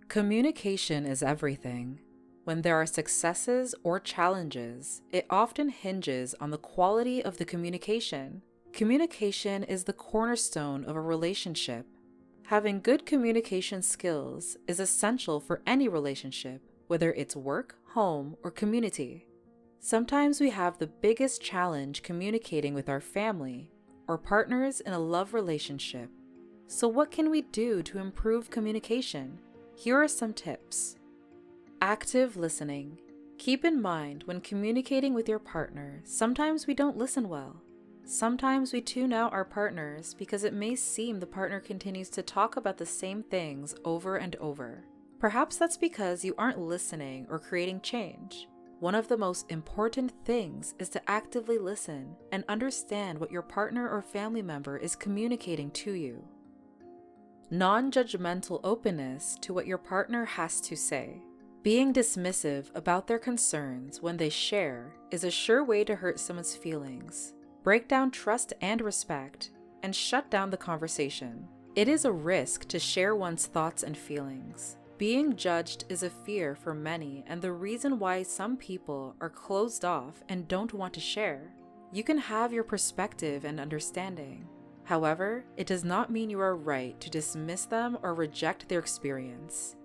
Communication is everything. When there are successes or challenges, it often hinges on the quality of the communication. Communication is the cornerstone of a relationship. Having good communication skills is essential for any relationship, whether it's work, home, or community. Sometimes we have the biggest challenge communicating with our family or partners in a love relationship. So what can we do to improve communication? Here are some tips. Active listening. Keep in mind when communicating with your partner, sometimes we don't listen well. Sometimes we tune out our partners because it may seem the partner continues to talk about the same things over and over. Perhaps that's because you aren't listening or creating change. One of the most important things is to actively listen and understand what your partner or family member is communicating to you. Non-judgmental openness to what your partner has to say. Being dismissive about their concerns when they share is a sure way to hurt someone's feelings, break down trust and respect, and shut down the conversation. It is a risk to share one's thoughts and feelings. Being judged is a fear for many and the reason why some people are closed off and don't want to share. You can have your perspective and understanding. However, it does not mean you are right to dismiss them or reject their experience.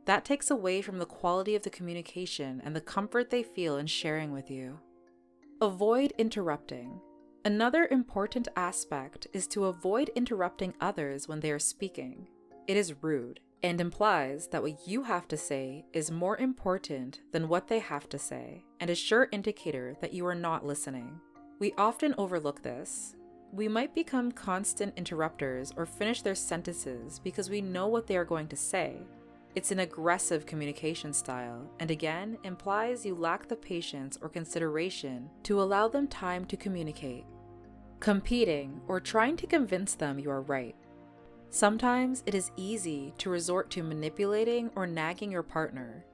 That takes away from the quality of the communication and the comfort they feel in sharing with you. Avoid interrupting. Another important aspect is to avoid interrupting others when they are speaking. It is rude and implies that what you have to say is more important than what they have to say, and a sure indicator that you are not listening. We often overlook this. We might become constant interrupters or finish their sentences because we know what they are going to say. It's an aggressive communication style, and again, implies you lack the patience or consideration to allow them time to communicate. Competing or trying to convince them you are right. Sometimes it is easy to resort to manipulating or nagging your partner,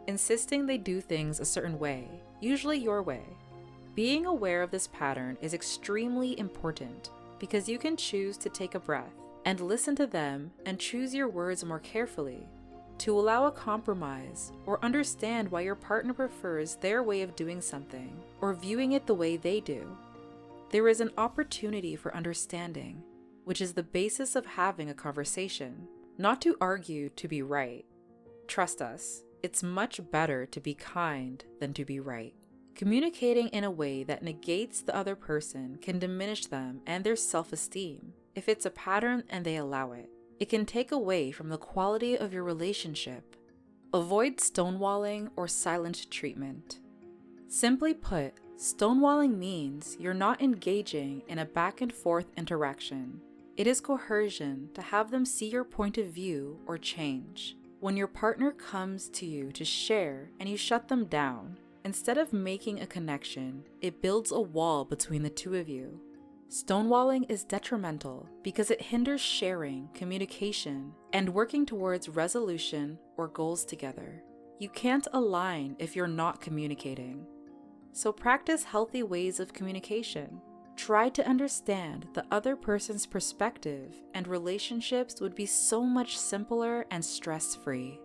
insisting they do things a certain way, usually your way. Being aware of this pattern is extremely important because you can choose to take a breath and listen to them and choose your words more carefully to allow a compromise or understand why your partner prefers their way of doing something or viewing it the way they do. There is an opportunity for understanding, which is the basis of having a conversation, not to argue to be right. Trust us, it's much better to be kind than to be right. Communicating in a way that negates the other person can diminish them and their self-esteem if it's a pattern and they allow it. It can take away from the quality of your relationship. Avoid stonewalling or silent treatment. Simply put, stonewalling means you're not engaging in a back and forth interaction. It is coercion to have them see your point of view or change. When your partner comes to you to share and you shut them down, instead of making a connection, it builds a wall between the two of you. Stonewalling is detrimental because it hinders sharing, communication, and working towards resolution or goals together. You can't align if you're not communicating. So practice healthy ways of communication. Try to understand the other person's perspective, and relationships would be so much simpler and stress-free.